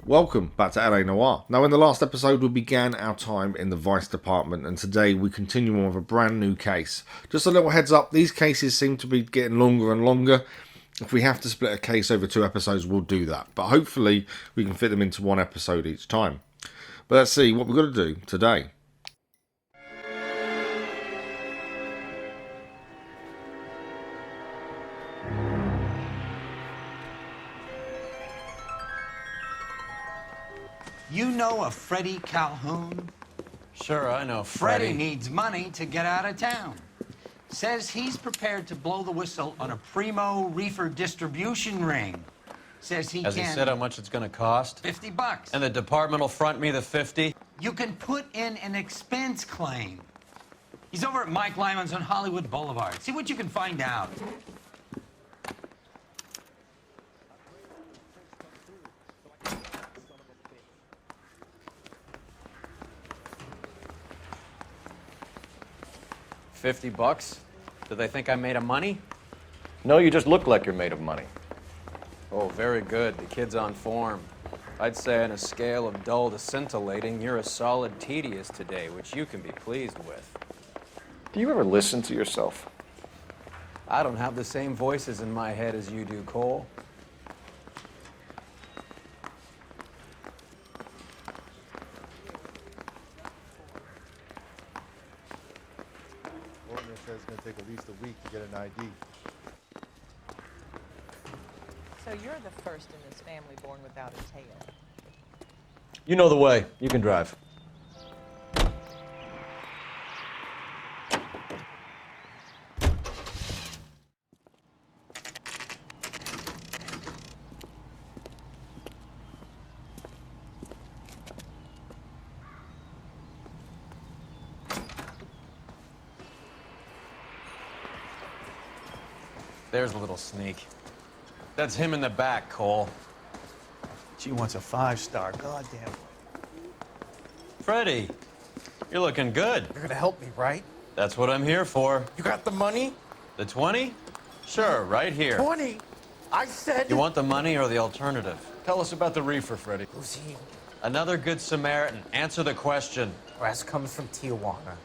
Welcome back to LA Noire. Now, in the last episode, we began our time in the Vice Department, and today we continue on with a brand new case. Just a little heads up, these cases seem to be getting longer and longer. If we have to split a case over 2 episodes, we'll do that. But hopefully, we can fit them into 1 episode each time. But let's see what we've got to do today. You know a Freddie Calhoun? Sure, I know Freddie needs money to get out of town. Says he's prepared to blow the whistle on a primo Reefer distribution ring. Says he Has can... he said how much it's gonna cost? $50. And the department will front me the 50? You can put in an expense claim. He's over at Mike Lyman's on Hollywood Boulevard. See what you can find out. $50? Do they think I'm made of money? No, you just look like you're made of money. Oh, very good. The kid's on form. I'd say on a scale of dull to scintillating, you're a solid tedious today, which you can be pleased with. Do you ever listen to yourself? I don't have the same voices in my head as you do, Cole. Ordinance says it's going to take at least a week to get an ID. So you're the first in this family born without a tail. You know the way. You can drive. There's a little sneak. That's him in the back, Cole. She wants a 5-star, goddamn. Freddie, you're looking good. You're gonna help me, right? That's what I'm here for. You got the money? The 20? Sure, right here. 20? I said... You want the money or the alternative? Tell us about the reefer, Freddie. Who's he? Another good Samaritan. Answer the question. Brass comes from Tijuana.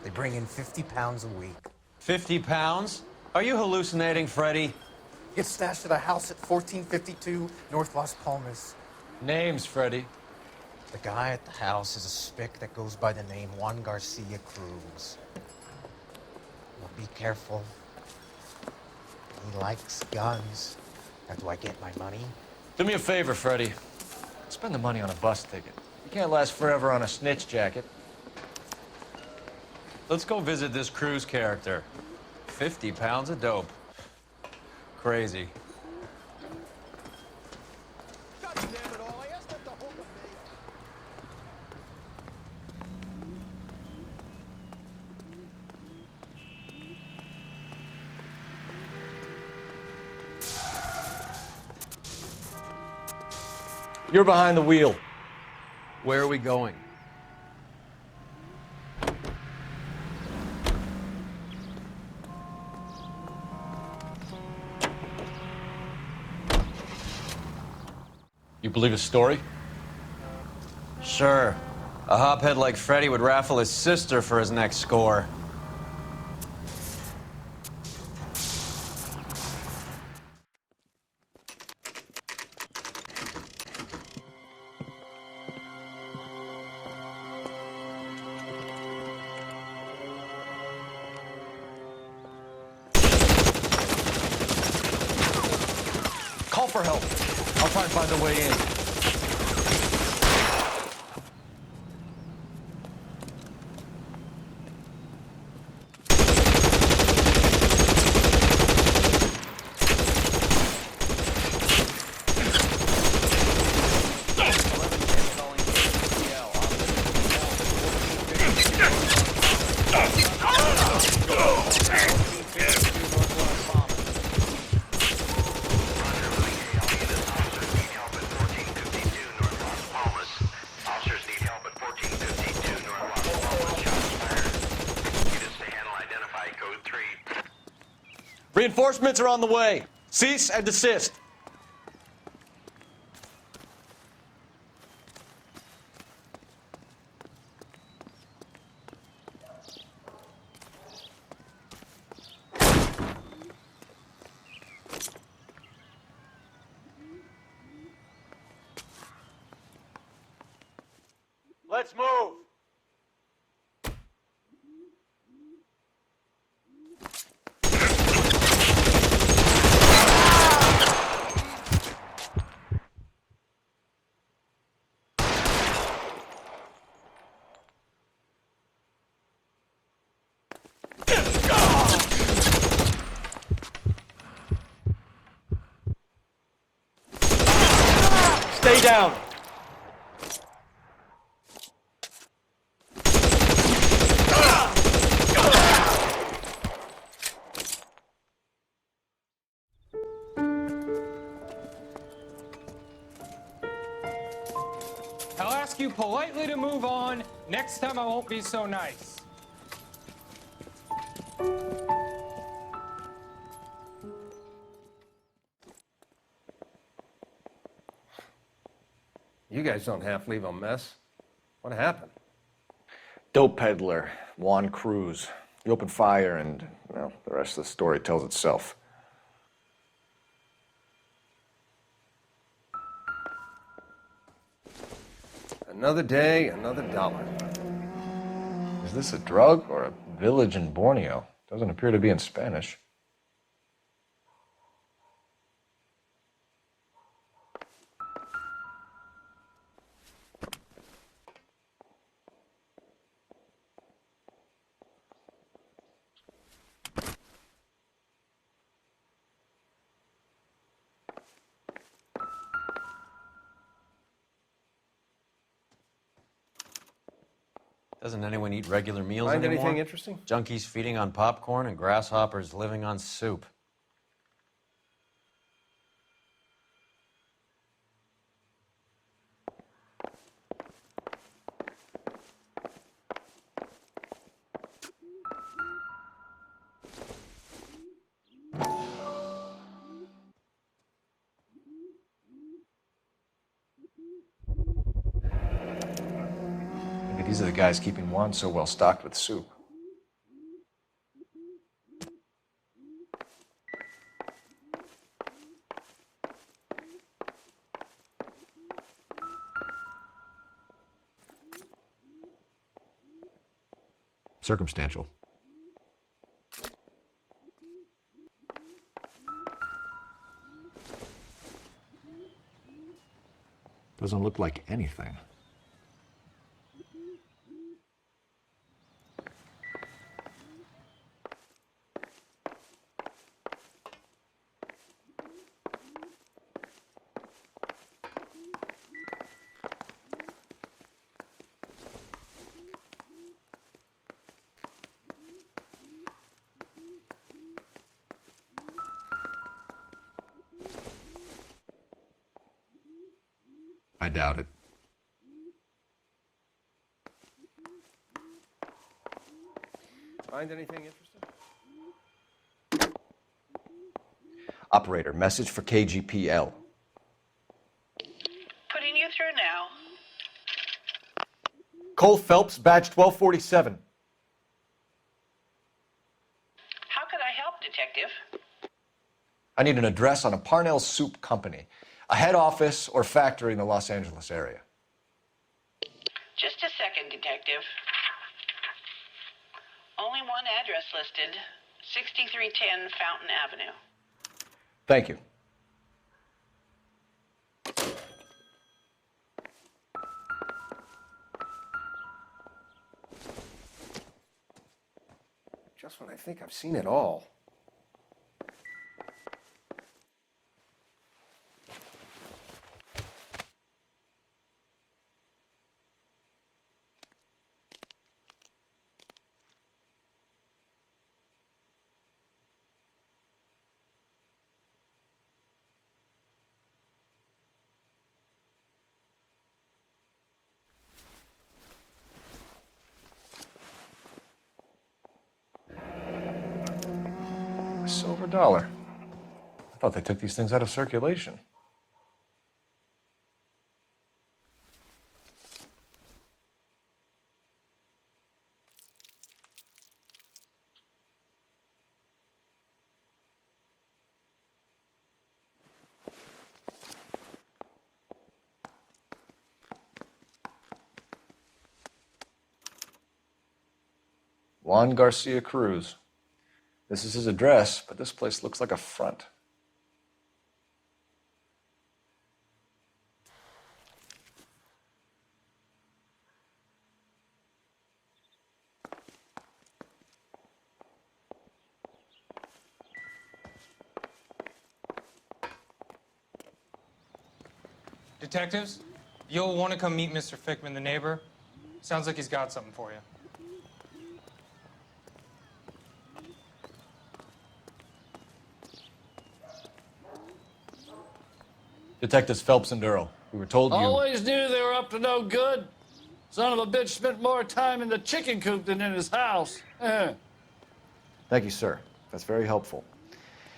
They bring in 50 pounds a week. 50 pounds? Are you hallucinating, Freddie? Gets stashed at a house at 1452 North Las Palmas. Names, Freddie. The guy at the house is a spick that goes by the name Juan Garcia Cruz. Well, be careful. He likes guns. Now, do I get my money? Do me a favor, Freddie. Spend the money on a bus ticket. You can't last forever on a snitch jacket. Let's go visit this Cruz character. 50 pounds of dope. Crazy. You're behind the wheel. Where are we going? You believe his story? Sure. A hophead like Freddie would raffle his sister for his next score. Call for help. I'll try and find a way in. Reinforcements are on the way. Cease and desist. Let's move! Stay down! I'll ask you politely to move on. Next time I won't be so nice. You guys don't half leave a mess. What happened? Dope peddler, Juan Cruz. He opened fire and, well, the rest of the story tells itself. Another day, another dollar. Is this a drug or a village in Borneo? Doesn't appear to be in Spanish. Doesn't anyone eat regular meals Find anymore? anything interesting? Junkies feeding on popcorn and grasshoppers living on soup. Maybe these are the guys keeping Juan so well stocked with soup. Circumstantial. Doesn't look like anything. I doubt it. Find anything interesting? Operator, message for KGPL. Putting you through now. Cole Phelps, badge 1247. How could I help, Detective? I need an address on a Parnell Soup Company, a head office or factory in the Los Angeles area. Just a second, Detective. Only one address listed, 6310 Fountain Avenue. Thank you. Just when I think I've seen it all. A silver dollar. I thought they took these things out of circulation. Juan Garcia Cruz. This is his address, but this place looks like a front. Detectives, you'll want to come meet Mr. Fickman, the neighbor. Sounds like he's got something for you. Detectives Phelps and Durrell. We were told you... Always knew they were up to no good. Son of a bitch spent more time in the chicken coop than in his house. Thank you, sir. That's very helpful.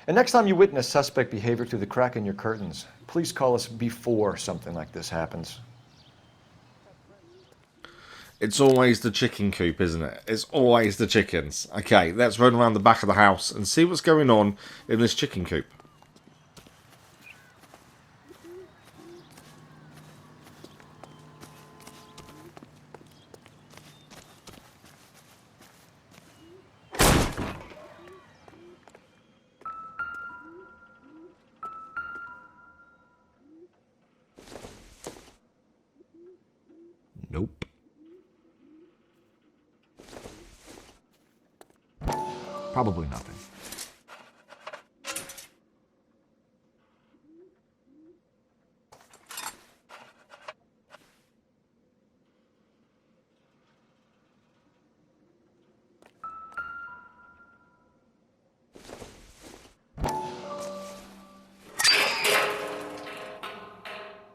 And next time you witness suspect behavior through the crack in your curtains, please call us before something like this happens. It's always the chicken coop, isn't it? It's always the chickens. Okay, let's run around the back of the house and see what's going on in this chicken coop. Nope. Probably nothing.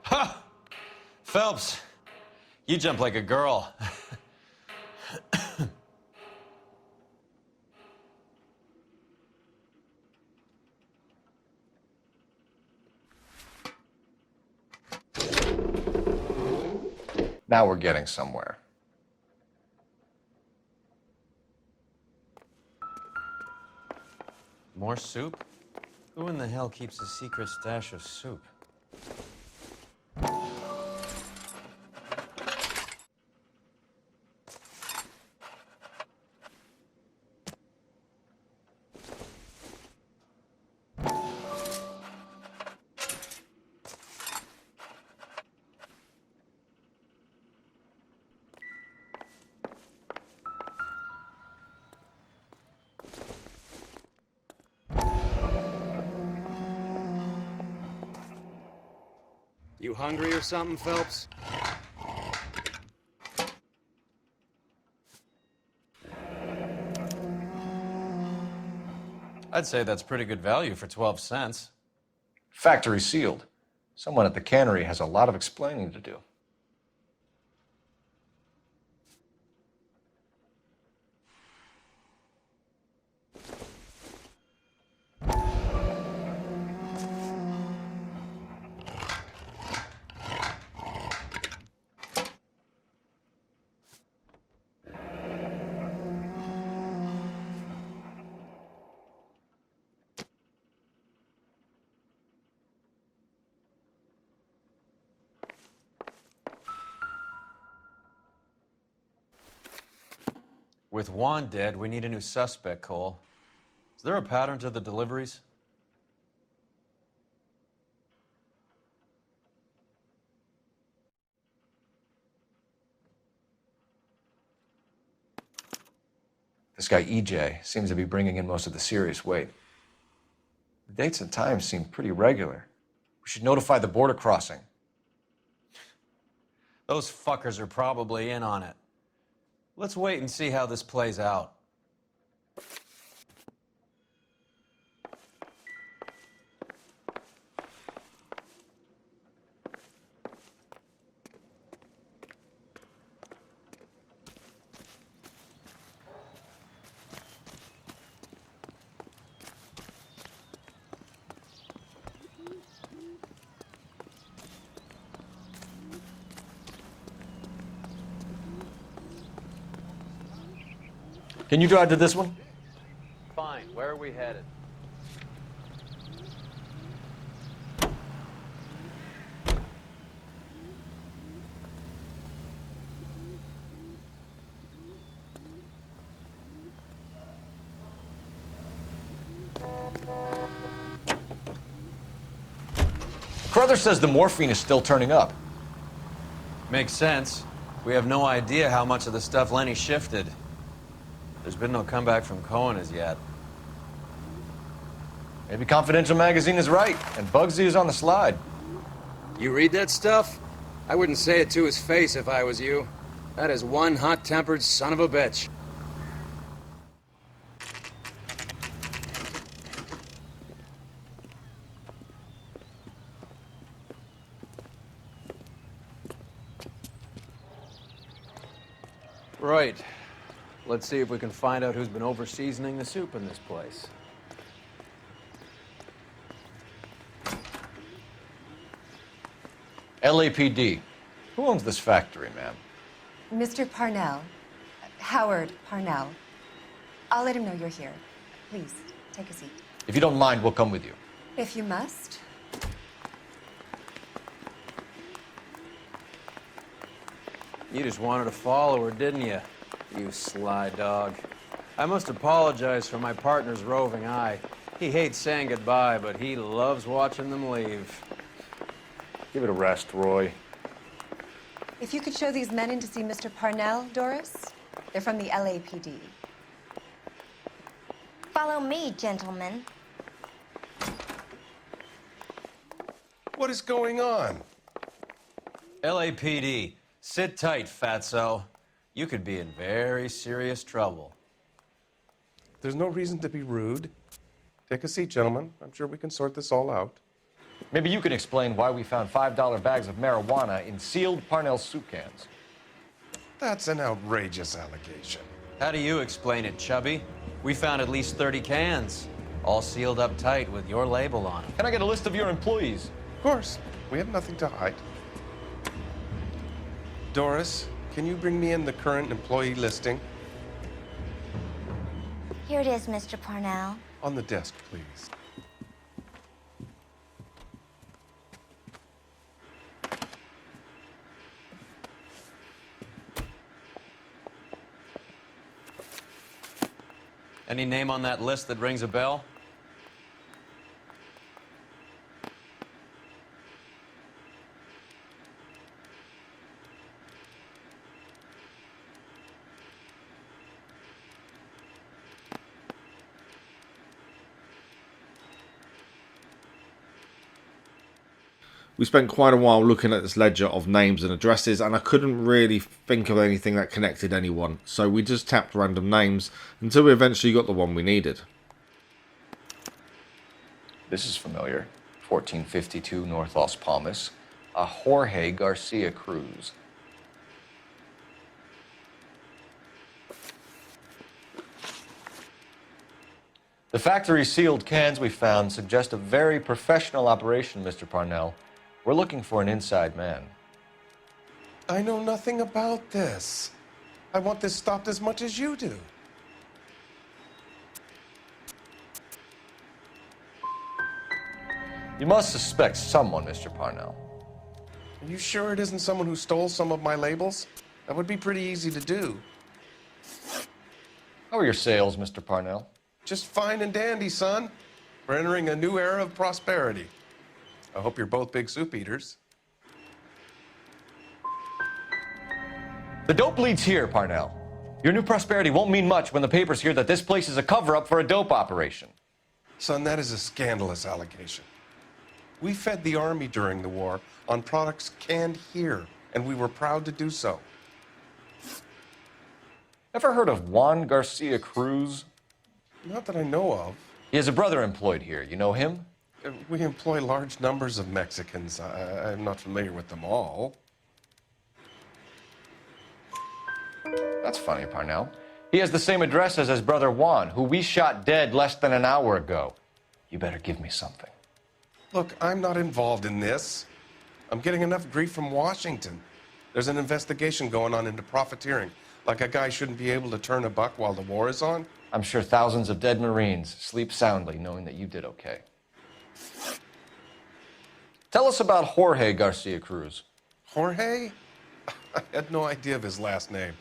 Ha! Phelps, you jump like a girl. Now we're getting somewhere. More soup? Who in the hell keeps a secret stash of soup? You hungry or something, Phelps? I'd say that's pretty good value for 12 cents. Factory sealed. Someone at the cannery has a lot of explaining to do. With Juan dead, we need a new suspect, Cole. Is there a pattern to the deliveries? This guy EJ seems to be bringing in most of the serious weight. The dates and times seem pretty regular. We should notify the border crossing. Those fuckers are probably in on it. Let's wait and see how this plays out. Can you drive to this one? Fine. Where are we headed? Carruthers says the morphine is still turning up. Makes sense. We have no idea how much of the stuff Lenny shifted. There's been no comeback from Cohen as yet. Maybe Confidential Magazine is right, and Bugsy is on the slide. You read that stuff? I wouldn't say it to his face if I was you. That is one hot-tempered son of a bitch. Right. Let's see if we can find out who's been over-seasoning the soup in this place. LAPD. Who owns this factory, ma'am? Mr. Parnell. Howard Parnell. I'll let him know you're here. Please, take a seat. If you don't mind, we'll come with you. If you must. You just wanted to follow her, didn't you? You sly dog. I must apologize for my partner's roving eye. He hates saying goodbye, but he loves watching them leave. Give it a rest, Roy. If you could show these men in to see Mr. Parnell, Doris. They're from the LAPD. Follow me, gentlemen. What is going on? LAPD, sit tight, fatso. You could be in very serious trouble. There's no reason to be rude. Take a seat, gentlemen. I'm sure we can sort this all out. Maybe you can explain why we found $5 bags of marijuana in sealed Parnell soup cans. That's an outrageous allegation. How do you explain it, Chubby? We found at least 30 cans, all sealed up tight with your label on them. Can I get a list of your employees? Of course. We have nothing to hide. Doris, can you bring me in the current employee listing? Here it is, Mr. Parnell. On the desk, please. Any name on that list that rings a bell? We spent quite a while looking at this ledger of names and addresses, and I couldn't really think of anything that connected anyone, so we just tapped random names until we eventually got the one we needed. This is familiar. 1452 North Las Palmas. A Jorge Garcia Cruz. The factory sealed cans we found suggest a very professional operation, Mr. Parnell. We're looking for an inside man. I know nothing about this. I want this stopped as much as you do. You must suspect someone, Mr. Parnell. Are you sure it isn't someone who stole some of my labels? That would be pretty easy to do. How are your sales, Mr. Parnell? Just fine and dandy, son. We're entering a new era of prosperity. I hope you're both big soup eaters. The dope leads here, Parnell. Your new prosperity won't mean much when the papers hear that this place is a cover-up for a dope operation. Son, that is a scandalous allegation. We fed the Army during the war on products canned here, and we were proud to do so. Ever heard of Juan Garcia Cruz? Not that I know of. He has a brother employed here. You know him? We employ large numbers of Mexicans. I'm not familiar with them all. That's funny, Parnell. He has the same address as his brother Juan, who we shot dead less than an hour ago. You better give me something. Look, I'm not involved in this. I'm getting enough grief from Washington. There's an investigation going on into profiteering. Like a guy shouldn't be able to turn a buck while the war is on. I'm sure thousands of dead Marines sleep soundly knowing that you did okay. Tell us about Jorge Garcia Cruz. Jorge? I had no idea of his last name.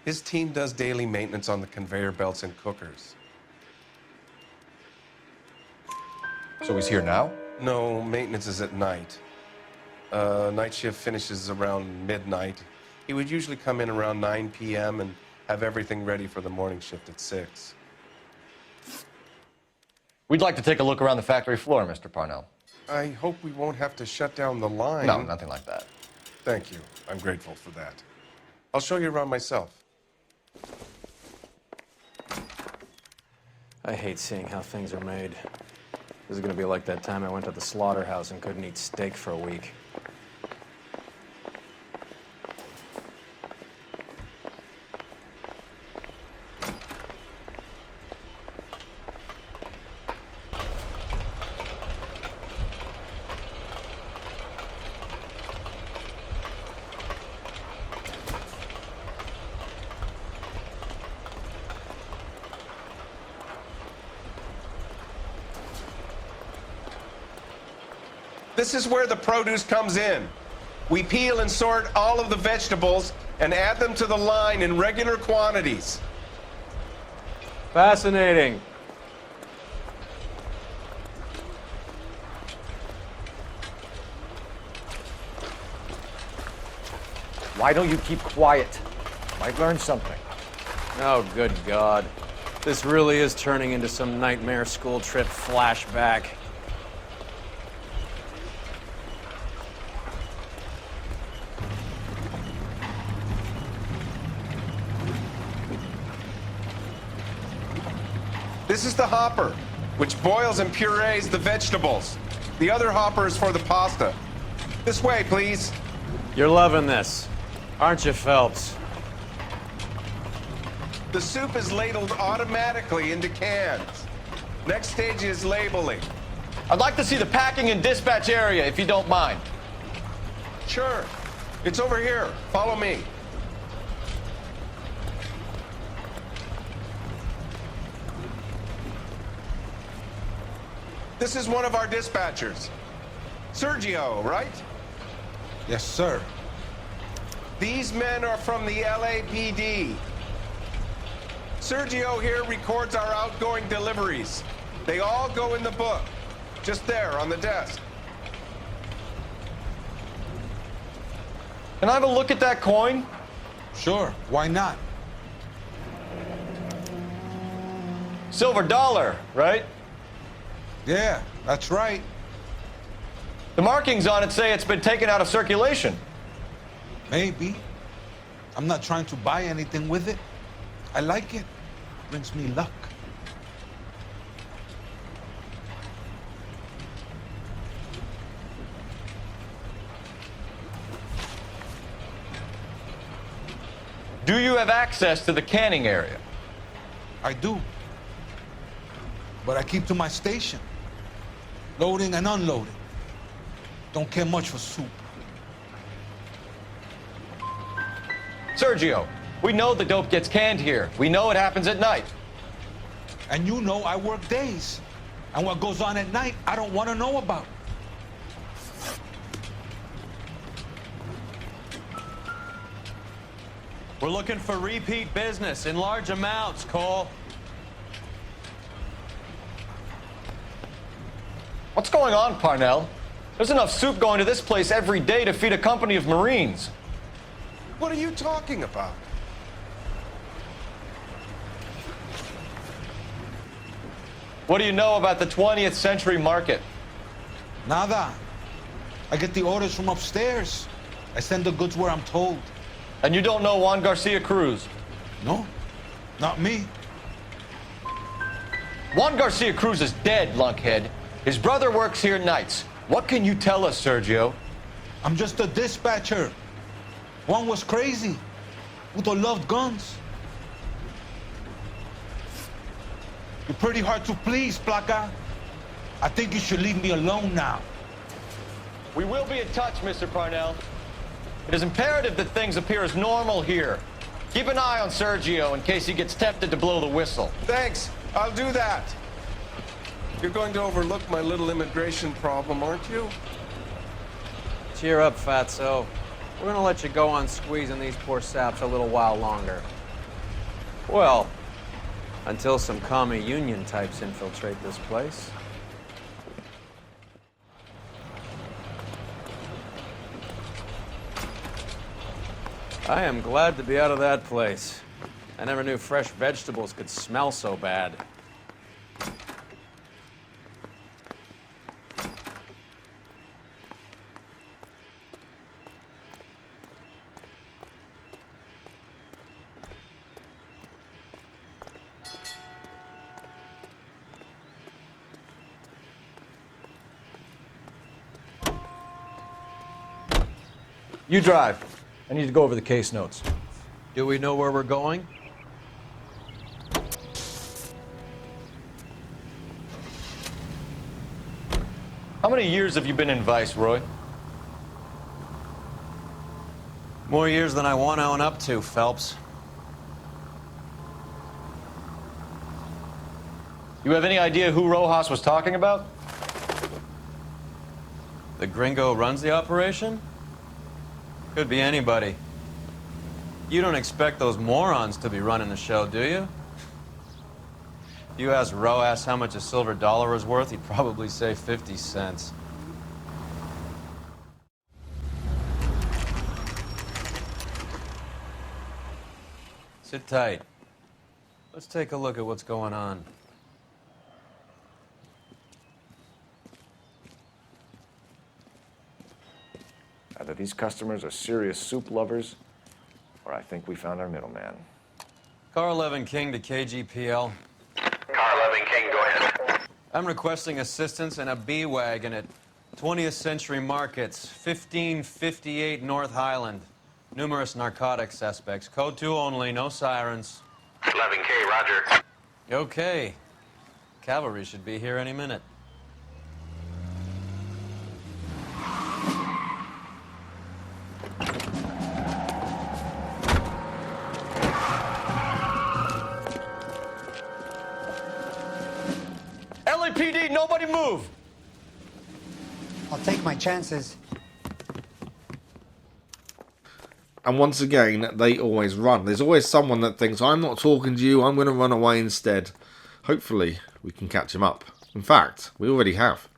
His team does daily maintenance on the conveyor belts and cookers. So he's here now? No, maintenance is at night. Night shift finishes around midnight. He would usually come in around 9 p.m. and have everything ready for the morning shift at 6. We'd like to take a look around the factory floor, Mr. Parnell. I hope we won't have to shut down the line. No, nothing like that. Thank you. I'm grateful for that. I'll show you around myself. I hate seeing how things are made. This is gonna be like that time I went to the slaughterhouse and couldn't eat steak for a week. This is where the produce comes in. We peel and sort all of the vegetables and add them to the line in regular quantities. Fascinating. Why don't you keep quiet? Might learn something. Oh, good God. This really is turning into some nightmare school trip flashback. This is the hopper, which boils and purees the vegetables. The other hopper is for the pasta. This way, please. You're loving this, aren't you, Phelps? The soup is ladled automatically into cans. Next stage is labeling. I'd like to see the packing and dispatch area, if you don't mind. Sure. It's over here. Follow me. This is one of our dispatchers. Sergio, right? Yes, sir. These men are from the LAPD. Sergio here records our outgoing deliveries. They all go in the book, just there on the desk. Can I have a look at that coin? Sure, why not? Silver dollar, right? Yeah, that's right. The markings on it say it's been taken out of circulation. Maybe. I'm not trying to buy anything with it. I like it. Brings me luck. Do you have access to the canning area? I do. But I keep to my station. Loading and unloading. Don't care much for soup. Sergio, we know the dope gets canned here. We know it happens at night. And you know I work days. And what goes on at night, I don't want to know about. We're looking for repeat business in large amounts, Cole. What's going on, Parnell? There's enough soup going to this place every day to feed a company of Marines. What are you talking about? What do you know about the 20th century market? Nada. I get the orders from upstairs. I send the goods where I'm told. And you don't know Juan Garcia Cruz? No, not me. Juan Garcia Cruz is dead, lunkhead. His brother works here nights. What can you tell us, Sergio? I'm just a dispatcher. Juan was crazy. Udo loved guns. You're pretty hard to please, Placa. I think you should leave me alone now. We will be in touch, Mr. Parnell. It is imperative that things appear as normal here. Keep an eye on Sergio in case he gets tempted to blow the whistle. Thanks. I'll do that. You're going to overlook my little immigration problem, aren't you? Cheer up, Fatso. We're gonna let you go on squeezing these poor saps a little while longer. Well, until some commie union types infiltrate this place. I am glad to be out of that place. I never knew fresh vegetables could smell so bad. You drive. I need to go over the case notes. Do we know where we're going? How many years have you been in Vice, Roy? More years than I want to own up to, Phelps. You have any idea who Rojas was talking about? The gringo runs the operation? Could be anybody. You don't expect those morons to be running the show, do you? If you asked Rojas how much a silver dollar was worth, he'd probably say 50 cents. Sit tight. Let's take a look at what's going on. Either these customers are serious soup lovers, or I think we found our middleman. Car 11 King to KGPL. Car 11 King, go ahead. I'm requesting assistance in a B-Wagon at 20th Century Markets, 1558 North Highland. Numerous narcotic suspects. Code 2 only, no sirens. 11K, roger. Okay. Cavalry should be here any minute. LAPD, nobody move! I'll take my chances. And once again, they always run. There's always someone that thinks, I'm not talking to you, I'm going to run away instead. Hopefully, we can catch him up. In fact, we already have.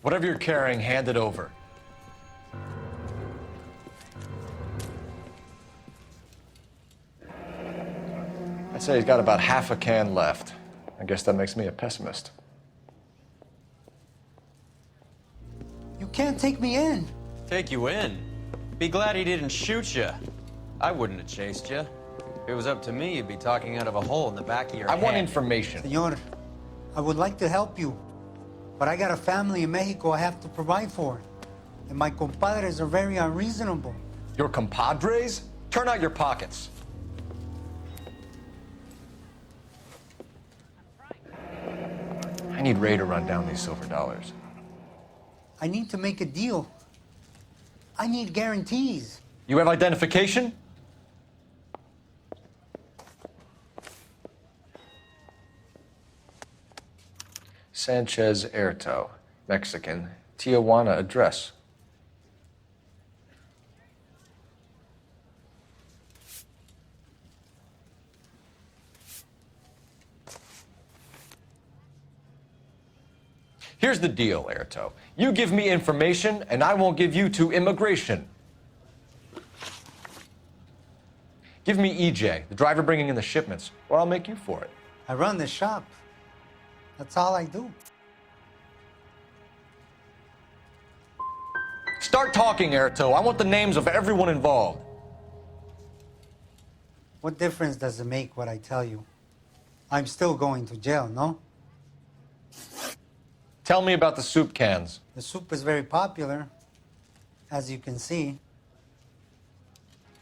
Whatever you're carrying, hand it over. I'd say he's got about half a can left. I guess that makes me a pessimist. You can't take me in. Take you in? Be glad he didn't shoot you. I wouldn't have chased you. If it was up to me, you'd be talking out of a hole in the back of your head. I want information. Senor, I would like to help you, but I got a family in Mexico I have to provide for. And my compadres are very unreasonable. Your compadres? Turn out your pockets. I need Ray to run down these silver dollars. I need to make a deal. I need guarantees. You have identification? Sanchez Erto, Mexican, Tijuana address. Here's the deal, Erto. You give me information, and I won't give you to immigration. Give me EJ, the driver bringing in the shipments, or I'll make you for it. I run the shop. That's all I do. Start talking, Erto. I want the names of everyone involved. What difference does it make what I tell you? I'm still going to jail, no? Tell me about the soup cans. The soup is very popular, as you can see.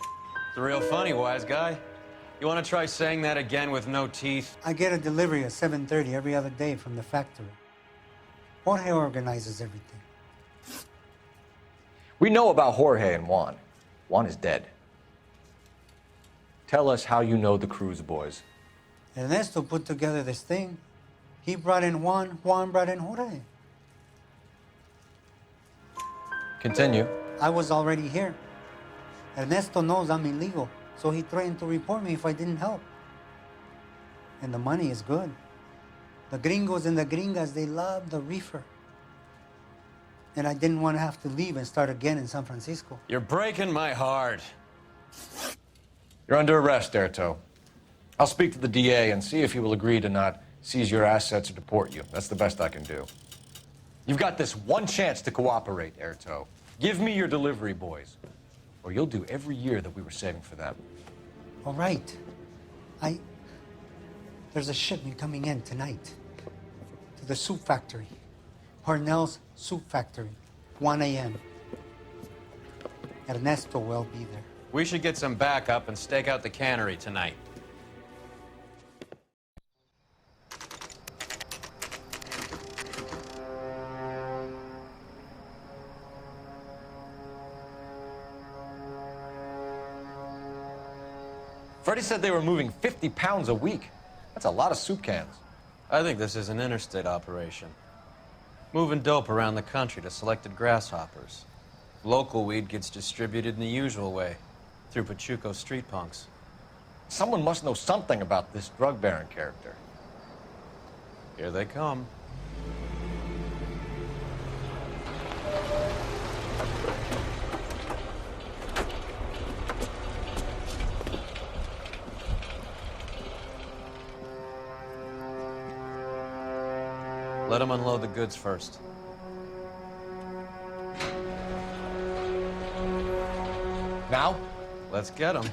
It's real funny, wise guy. You want to try saying that again with no teeth? I get a delivery at 7:30 every other day from the factory. Jorge organizes everything. We know about Jorge and Juan. Juan is dead. Tell us how you know the Cruz boys. Ernesto put together this thing. He brought in Juan, Juan brought in Jorge. Continue. I was already here. Ernesto knows I'm illegal, so he threatened to report me if I didn't help. And the money is good. The gringos and the gringas, they love the reefer. And I didn't want to have to leave and start again in San Francisco. You're breaking my heart. You're under arrest, Erto. I'll speak to the DA and see if he will agree to not seize your assets or deport you. That's the best I can do. You've got this one chance to cooperate, Erto. Give me your delivery boys, or you'll do every year that we were saving for them. All right. There's a shipment coming in tonight to the soup factory. Parnell's Soup Factory, 1 a.m. Ernesto will be there. We should get some backup and stake out the cannery tonight. Freddie said they were moving 50 pounds a week. That's a lot of soup cans. I think this is an interstate operation. Moving dope around the country to selected grasshoppers. Local weed gets distributed in the usual way, through Pachuco street punks. Someone must know something about this drug baron character. Here they come. Let them unload the goods first. Now? Let's get them.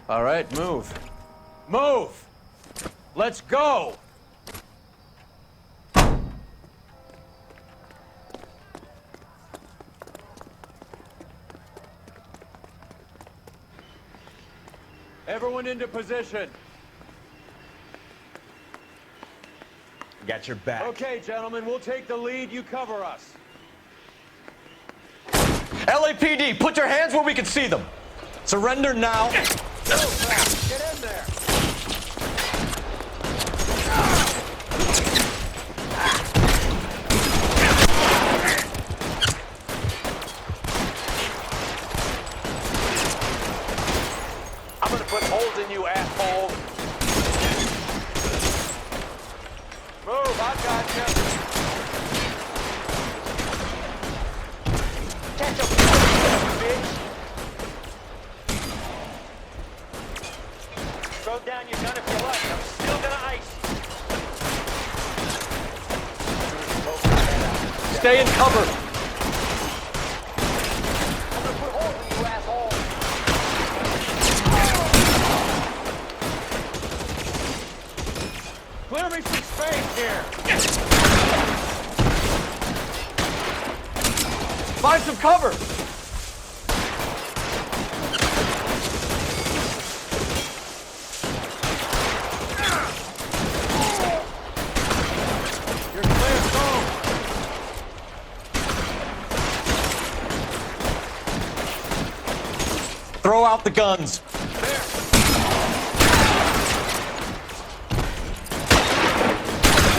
All right, move. Move! Let's go! Everyone into position. Got your back. Okay, gentlemen, we'll take the lead. You cover us. LAPD, put your hands where we can see them. Surrender now. Get in there. I'm gonna put holes in you, asshole. Move, I got you. Catch up, bitch. Throw down your gun if you like. I'm still gonna ice you. Stay in cover. I'm gonna put holes in you, asshole. Clear me some space here. Find some cover. You're clear, go. Throw out the guns.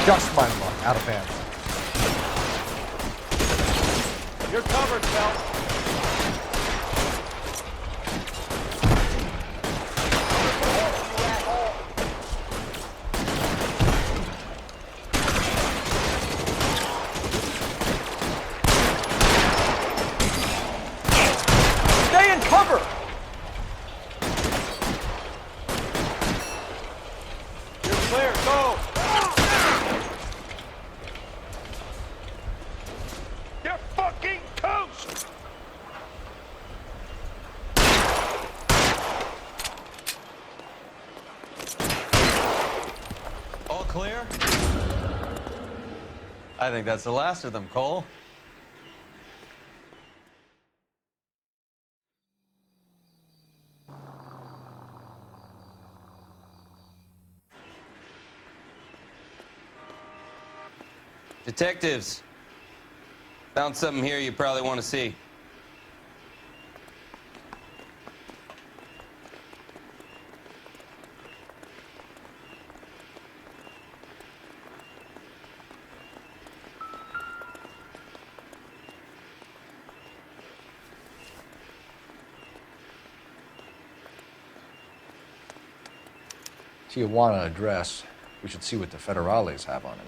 Just my luck. Out of bounds. You're covered, Phelps. Stay in cover. You're clear, go. You're fucking toast. All clear? I think that's the last of them, Cole. Detectives, found something here you probably want to see. Tijuana address. We should see what the federales have on him.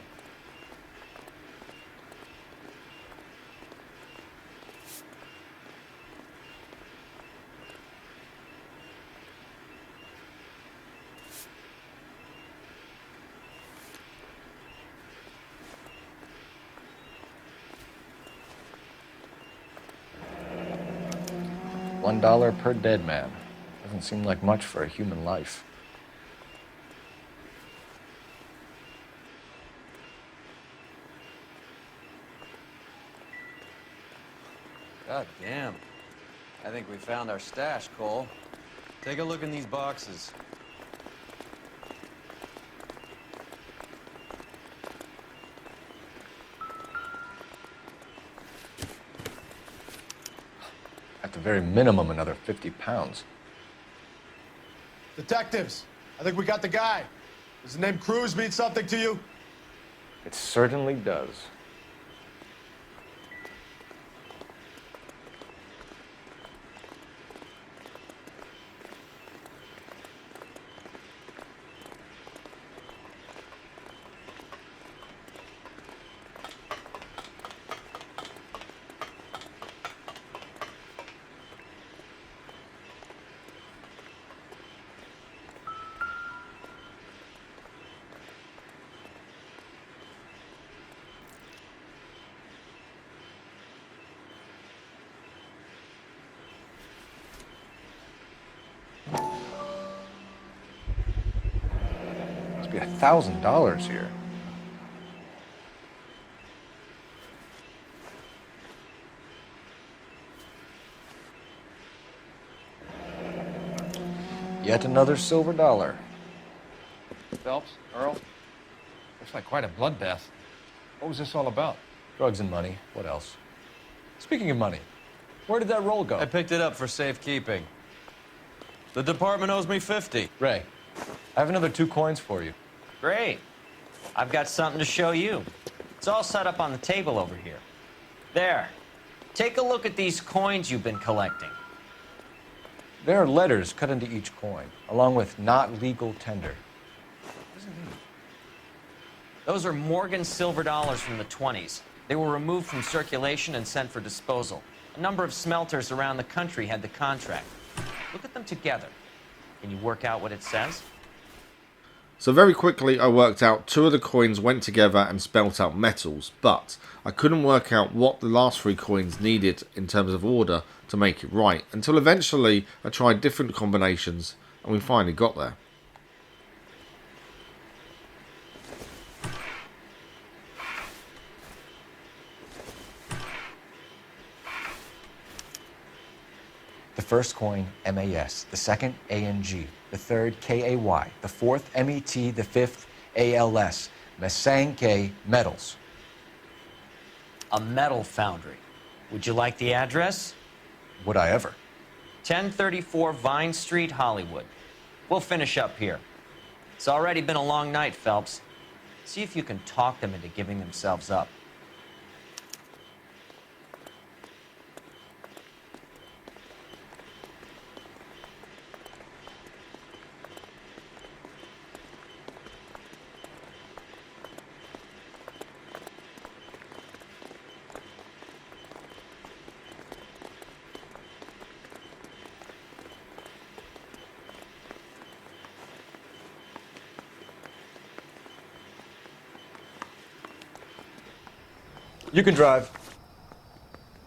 $1 per dead man. Doesn't seem like much for a human life. God damn. I think we found our stash, Cole. Take a look in these boxes. At the very minimum, another 50 pounds. Detectives, I think we got the guy. Does the name Cruz mean something to you? It certainly does. Must be $1,000 here. Yet another silver dollar. Phelps, Earl, looks like quite a bloodbath. What was this all about? Drugs and money. What else? Speaking of money, where did that roll go? I picked it up for safekeeping. The department owes me 50. Ray, I have another 2 coins for you. Great. I've got something to show you. It's all set up on the table over here. There. Take a look at these coins you've been collecting. There are letters cut into each coin, along with not legal tender. What does it mean? Those are Morgan silver dollars from the 20s. They were removed from circulation and sent for disposal. A number of smelters around the country had the contract. Look at them together. Can you work out what it says? So very quickly I worked out 2 of the coins went together and spelt out metals, but I couldn't work out what the last 3 coins needed in terms of order to make it right, until eventually I tried different combinations and we finally got there. The first coin, MAS. The second, ANG. The third, KAY. The fourth, MET. The fifth, ALS. Masanke Metals. A metal foundry. Would you like the address? Would I ever? 1034 Vine Street, Hollywood. We'll finish up here. It's already been a long night, Phelps. See if you can talk them into giving themselves up. You can drive.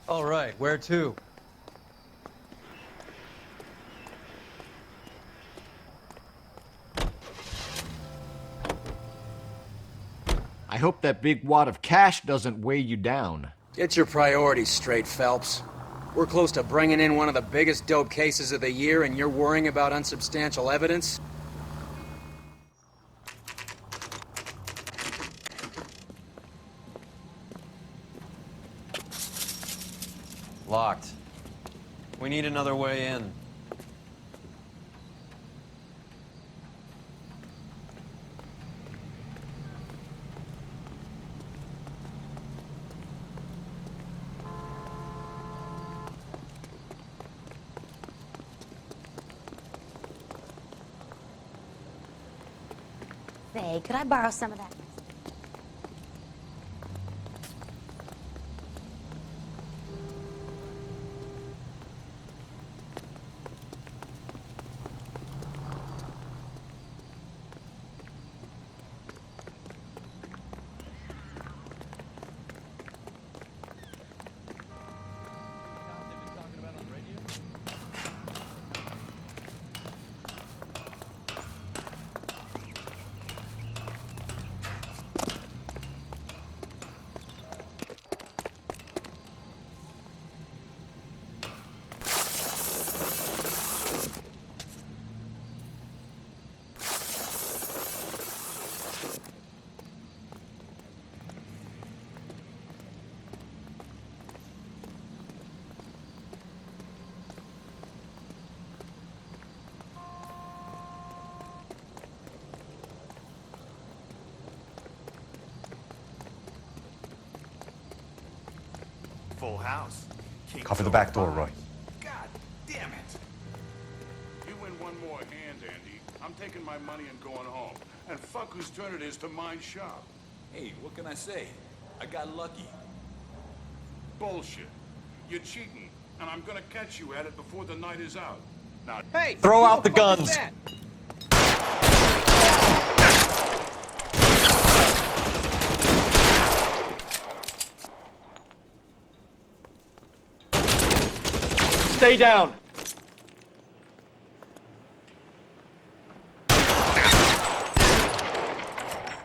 All right, where to? I hope that big wad of cash doesn't weigh you down. Get your priorities straight, Phelps. We're close to bringing in one of the biggest dope cases of the year, and you're worrying about unsubstantial evidence? Locked. We need another way in. Say, could I borrow some of that? Full house. Cover the back door, Roy. God damn it. You win one more hand, Andy. I'm taking my money and going home. And fuck whose turn it is to mind shop. Hey, what can I say? I got lucky. Bullshit. You're cheating, and I'm gonna catch you at it before the night is out. Now, Hey! Throw who out the fuck is guns. that? Stay down.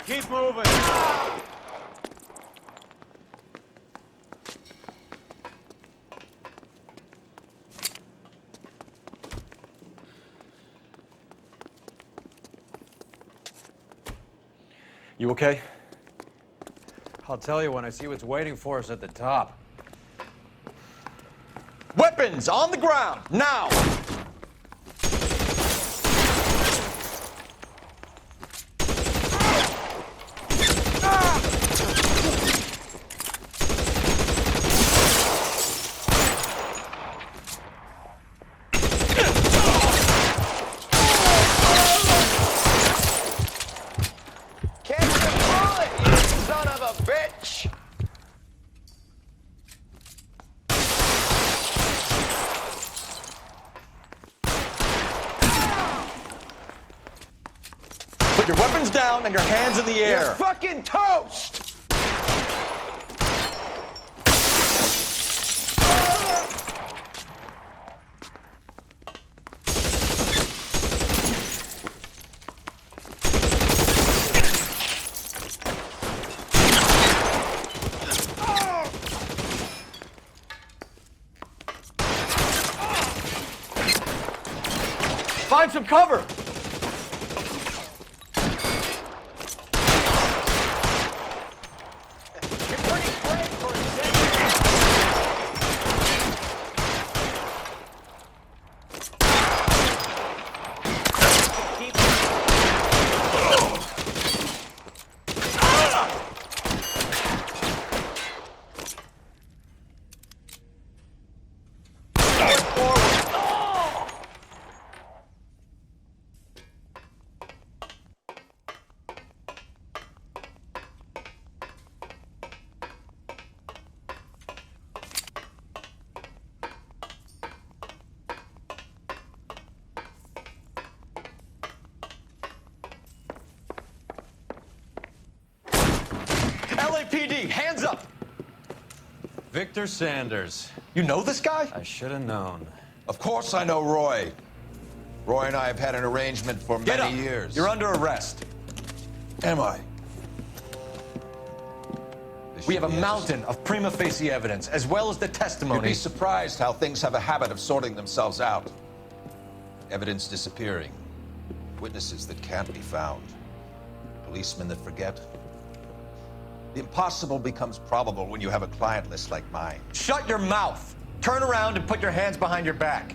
Keep moving. You okay? I'll tell you when I see what's waiting for us at the top. Weapons on the ground, now! Put your weapons down and your hands in the air. You're fucking toast! Find some cover! LAPD, hands up! Victor Sanders. You know this guy? I should have known. Of course I know Roy. Roy and I have had an arrangement for Get many up. years. You're under arrest. Am I? We have a mountain of prima facie evidence, as well as the You'd testimony. be surprised how things have a habit of sorting themselves out. Evidence disappearing. Witnesses that can't be found. Policemen that forget. The impossible becomes probable when you have a client list like mine. Shut your mouth! Turn around and put your hands behind your back.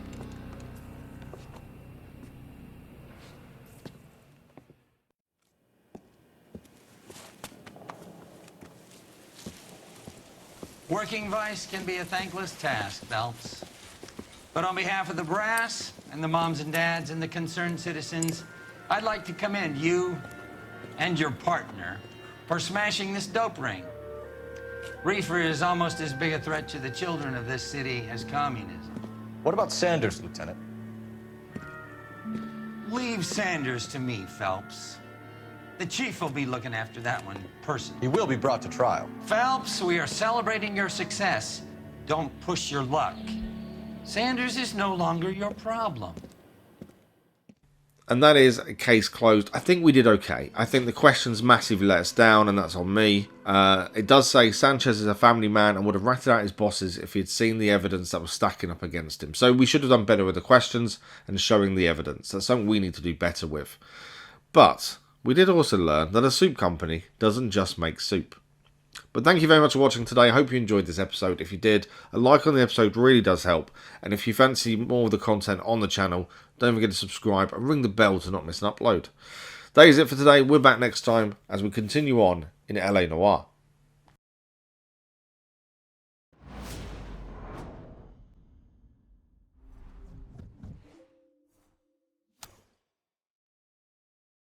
Working vice can be a thankless task, Phelps. But on behalf of the brass and the moms and dads and the concerned citizens, I'd like to commend you and your partner for smashing this dope ring. Reefer is almost as big a threat to the children of this city as communism. What about Sanders, Lieutenant? Leave Sanders to me, Phelps. The chief will be looking after that one personally. He will be brought to trial. Phelps, we are celebrating your success. Don't push your luck. Sanders is no longer your problem. And that is a case closed. I think we did okay. I think the questions massively let us down, and that's on me. It does say Sanchez is a family man and would have ratted out his bosses if he had seen the evidence that was stacking up against him. So we should have done better with the questions and showing the evidence. That's something we need to do better with. But we did also learn that a soup company doesn't just make soup. But thank you very much for watching today. I hope you enjoyed this episode. If you did, a like on the episode really does help. And if you fancy more of the content on the channel, don't forget to subscribe and ring the bell to not miss an upload. That is it for today. We're back next time as we continue on in LA Noire.